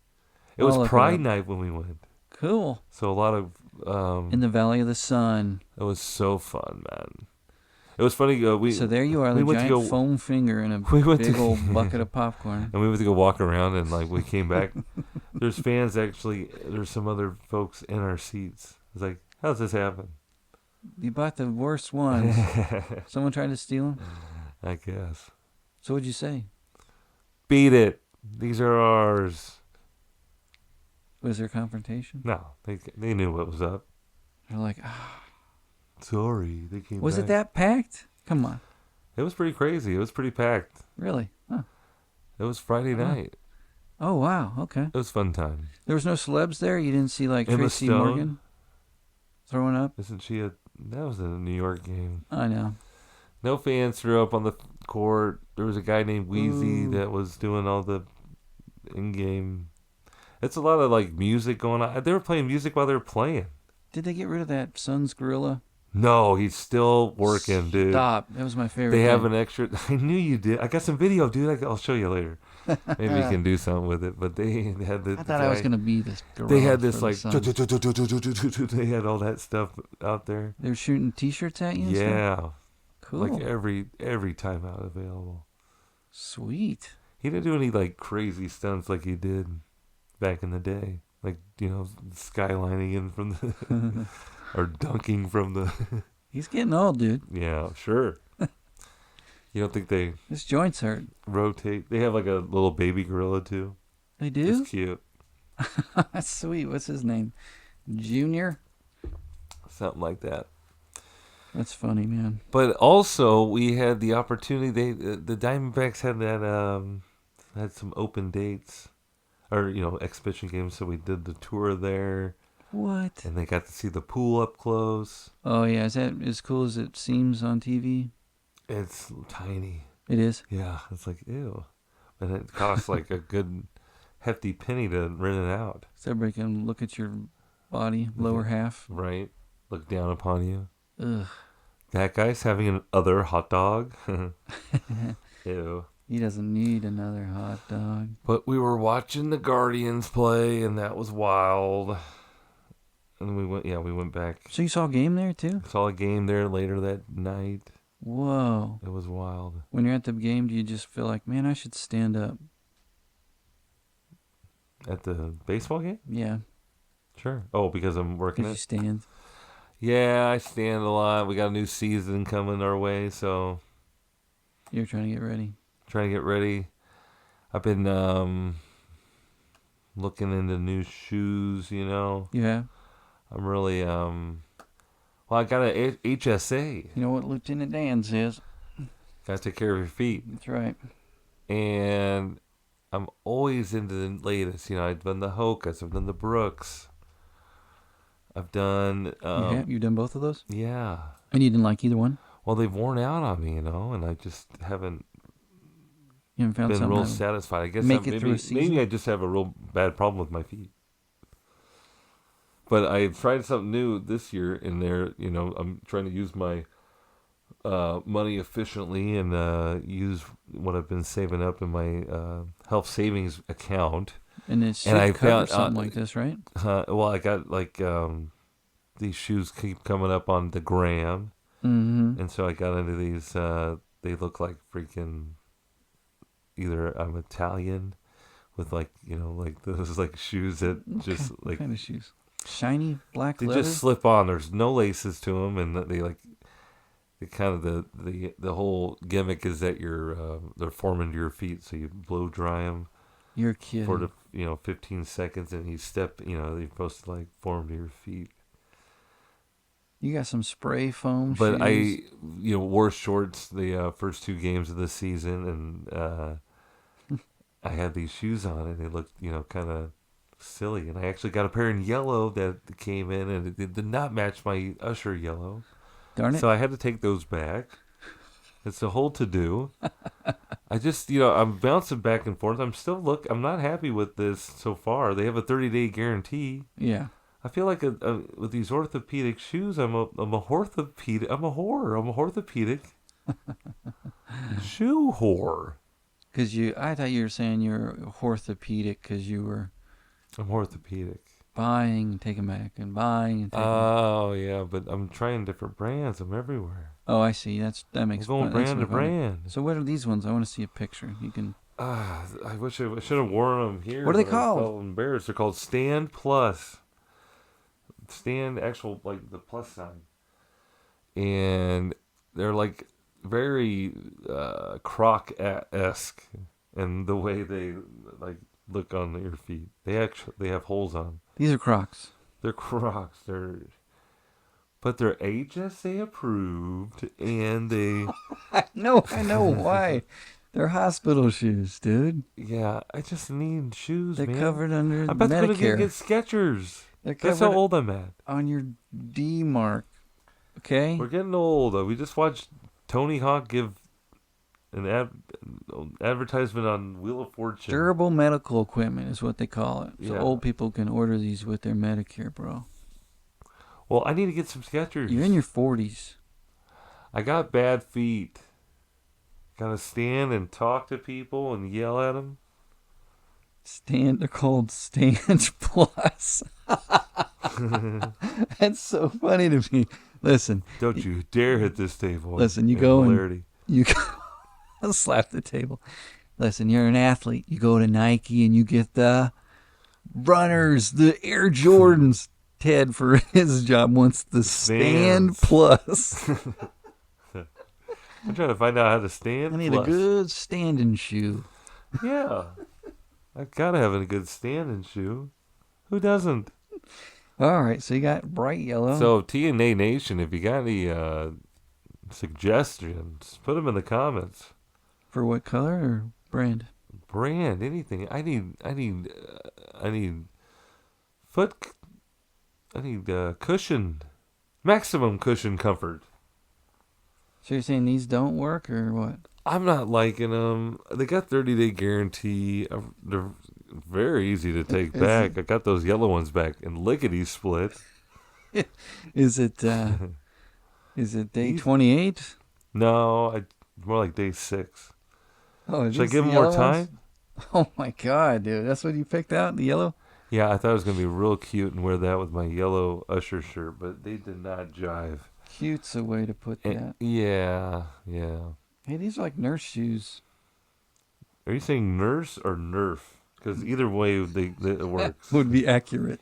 It I'll was look it Pride up. night when we went. Cool. So a lot of In the Valley of the Sun. it was so fun, man. It was funny. So there you are, the went to giant go- foam finger and a we went big to- old bucket of popcorn. and we went to go walk around, and like we came back. There's fans actually. There's some other folks in our seats. It's like, how's this happen? You bought the worst ones. Someone tried to steal them? I guess. So what'd you say? Beat it. These are ours. Was there a confrontation? No, they knew what was up. They're like, ah, Sorry, they came was it back. that packed? Come on. It was pretty crazy. It was pretty packed. Really? Huh. It was Friday Huh. night. Oh, wow. Okay. It was fun time. There was no celebs there? You didn't see, like, Emma Tracy Stone. Morgan throwing up? Isn't she a? That was a New York game. I know. No fans threw up on the court. There was a guy named Wheezy Ooh. that was doing all the in-game. It's a lot of like music going on. They were playing music while they were playing. Did they get rid of that Sun's Gorilla? No, he's still working, dude. Stop. That was my favorite They have thing. an extra. I knew you did. I got some video, dude. I'll show you later. Maybe you can do something with it. But they had the. I thought I was going to be this gorilla. They had this for the like. Suns. They had all that stuff out there. They were shooting T-shirts at you and stuff? Yeah, Cool. like every timeout available. Sweet. He didn't do any like crazy stunts like he did back in the day, like skylining in from the or dunking from the. He's getting old, dude. Yeah, sure. You don't think they His joints hurt. rotate? They have like a little baby gorilla too. They do? It's cute. That's sweet. What's his name? Junior? Something like that. That's funny, man. But also, we had the opportunity. The Diamondbacks had some open dates, or exhibition games. So we did the tour there, What? and they got to see the pool up close. Oh, yeah. Is that as cool as it seems on TV? It's tiny. It is? Yeah, it's like ew, and it costs like a good hefty penny to rent it out. So everybody can look at your body, lower half. Right, look down upon you. Ugh. That guy's having another hot dog. Ew. He doesn't need another hot dog. But we were watching the Guardians play, and that was wild. And we went back. So you saw a game there, too? Saw a game there later that night. Whoa. It was wild. When you're at the game, do you just feel like, man, I should stand up? At the baseball game? Yeah. Sure. Oh, because I'm working Because you it? stand. Yeah, I stand a lot. We got a new season coming our way, so You're trying to get ready. trying to get ready. I've been looking into new shoes, You have? I'm really well, I got a HSA. You know what Lieutenant Dan says? Gotta take care of your feet. That's right. And I'm always into the latest. I've done the Hokas, I've done the Brooks. I've done You've done both of those? yeah. And you didn't like either one? Well, they've worn out on me, and I just haven't You haven't found been something real that'll satisfied. I guess make it through a maybe season? I just have a real bad problem with my feet. But I tried something new this year in there. I'm trying to use my money efficiently and use what I've been saving up in my health savings account. And it should And I cover found something like this, right? well, I got like these shoes keep coming up on the gram, Mm-hmm. and so I got into these. They look like freaking. Either I'm Italian, with like those like shoes that just What like kind of shoes? Shiny black they leather? just slip on. There's no laces to them, and they like. The kind of the whole gimmick is that they're forming to your feet, so you blow dry them You're kidding. for the 15 seconds, and you step. You're supposed to like form to your feet. You got some spray foam But shoes? I wore shorts the first two games of the season, and I had these shoes on, and they looked kind of silly. And I actually got a pair in yellow that came in, and it did not match my Usher yellow. Darn it. So I had to take those back. It's a whole to do. I just, I'm bouncing back and forth. I'm not happy with this so far. They have a 30-day guarantee. Yeah. I feel like with these orthopedic shoes, I'm a orthopedic. I'm a whore. I'm a orthopedic shoe whore. I thought you were saying you're orthopedic because you were I'm orthopedic. buying and taking back and buying and taking back. Oh yeah, but I'm trying different brands. I'm everywhere. Oh, I see. That makes I'm going that's brand to what I find. brand. So what are these ones? I want to see a picture. You can. I wish I should have worn them here. What are they but I called? felt embarrassed. They're called Stand Plus. Stand actual like the plus sign, and they're like very Croc-esque, and the way they like look on your feet. They have holes on. These are Crocs. They're Crocs. But they're HSA approved, and they. I know why. They're hospital shoes, dude. Yeah, I just need shoes, They're man. covered under I'm about to go Medicare. get Skechers. They're That's how covered old I'm at. on your D mark. Okay? We're getting old. We just watched Tony Hawk give an advertisement on Wheel of Fortune. Durable medical equipment is what they call it. So Yeah. old people can order these with their Medicare, bro. Well, I need to get some Skechers. You're in your 40s. I got bad feet. Gotta stand and talk to people and yell at them. They're called Stand Plus. That's so funny to me. Listen. Don't you dare hit this table. Listen, you go and you go slap the table. Listen, you're an athlete. You go to Nike and you get the runners, the Air Jordans. Ted, for his job, wants the Stand Plus. I'm trying to find out how to stand. I need plus. a good standing shoe. Yeah. I gotta have a good standing shoe. Who doesn't? All right, so you got bright yellow. So, TNA Nation, if you got any suggestions, put them in the comments. For what color or brand? Brand, anything. I need cushion. Maximum cushion comfort. So you're saying these don't work or what? I'm not liking them. They got 30-day guarantee. They're very easy to take back. I got those yellow ones back in lickety split. Is it day 28? No, more like day 6. Oh, should I give them more time? Oh my god, dude! That's what you picked out, the yellow. Yeah, I thought it was gonna be real cute and wear that with my yellow Usher shirt, but they did not jive. Cute's a way to put that. Yeah. Hey, these are like nurse shoes. Are you saying nurse or nerf? Because either way, it works. Would be accurate.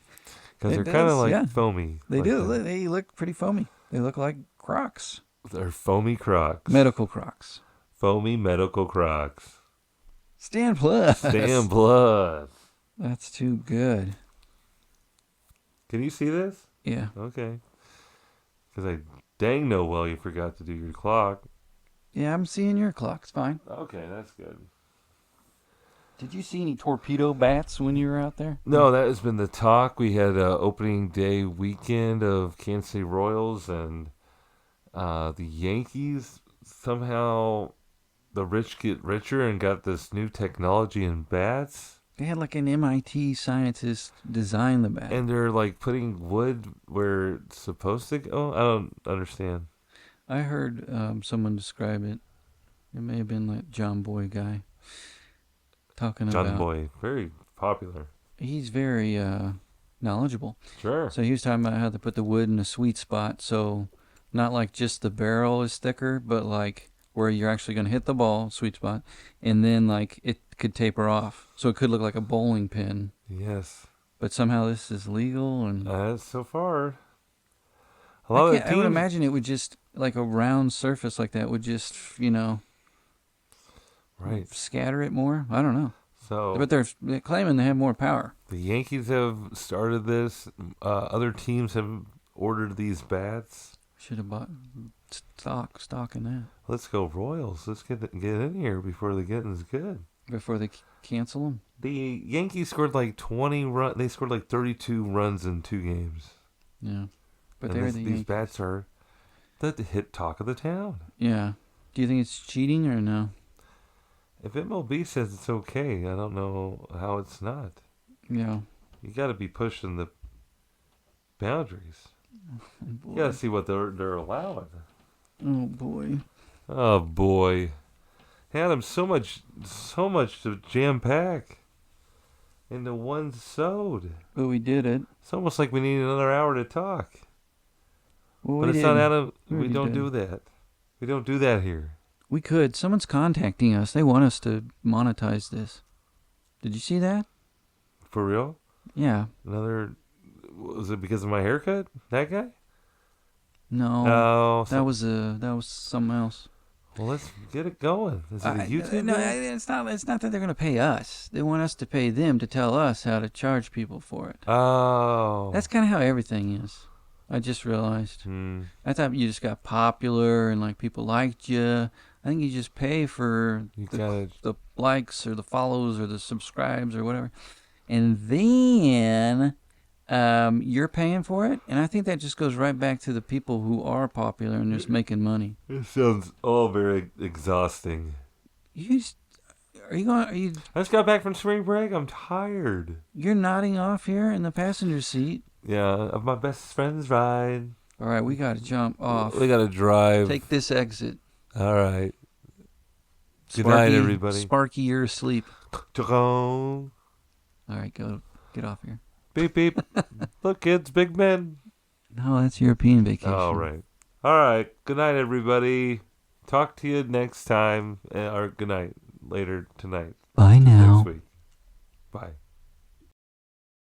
Because they're kind of like yeah. foamy. They like do. that. They look pretty foamy. They look like Crocs. They're foamy Crocs. Medical Crocs. Foamy medical Crocs. Stand Plus. Stand Plus. That's too good. Can you see this? Yeah. Okay. Because I dang know well you forgot to do your clock. Yeah, I'm seeing your clock. It's fine. Okay, that's good. Did you see any torpedo bats when you were out there? No, that has been the talk. We had opening day weekend of Kansas City Royals, and the Yankees, somehow the rich get richer and got this new technology in bats. They had like an MIT scientist design the bat. And they're like putting wood where it's supposed to go. I don't understand. I heard someone describe it. It may have been like John Boy guy talking about. John Boy, very popular. He's very knowledgeable. Sure. So he was talking about how to put the wood in a sweet spot. So not like just the barrel is thicker, but like where you're actually going to hit the ball, sweet spot, and then like it could taper off. So it could look like a bowling pin. Yes. But somehow this is legal and So far. I would imagine it would just, like a round surface like that would just, right, scatter it more. I don't know. So, But they're claiming they have more power. The Yankees have started this. Other teams have ordered these bats. Should have bought stock in that. Let's go Royals. Let's get in here before the getting's good. Before they cancel them? The Yankees scored like 20 runs. They scored like 32 runs in 2 games. Yeah. But and these these bats are the hit talk of the town. Yeah. Do you think it's cheating or no? If MLB says it's okay, I don't know how it's not. Yeah. You got to be pushing the boundaries. Oh, You got to see what they're allowing. Oh boy. Oh boy, Adam, so much to jam pack into one sewed. But we did it. It's almost like we need another hour to talk. Well, But we it's did. not Adam. We already don't did. do that. We don't do that here. We could. Someone's contacting us. They want us to monetize this. Did you see that? For real? Yeah. Another. Was it because of my haircut? That guy? No. No. That was something else. Well, let's get it going. Is it a YouTube No, video? it's not. It's not that they're going to pay us. They want us to pay them to tell us how to charge people for it. Oh. That's kind of how everything is. I just realized. Hmm. I thought you just got popular and like people liked you. I think you just pay for You gotta. the likes or the follows or the subscribes or whatever, and then you're paying for it. And I think that just goes right back to the people who are popular and just making money. It sounds all very exhausting. You just, are you going? Are you? I just got back from spring break. I'm tired. You're nodding off here in the passenger seat. Yeah, of my best friend's ride. All right, we got to jump off. We gotta drive. Take this exit. All right. Good night, everybody. Sparky, you're asleep. Ta-da. All right, go get off here. Beep beep. Look, kids, big men. No, that's European vacation. All right. All right. Good night, everybody. Talk to you next time, or good night later tonight. Bye now. Next week. Bye.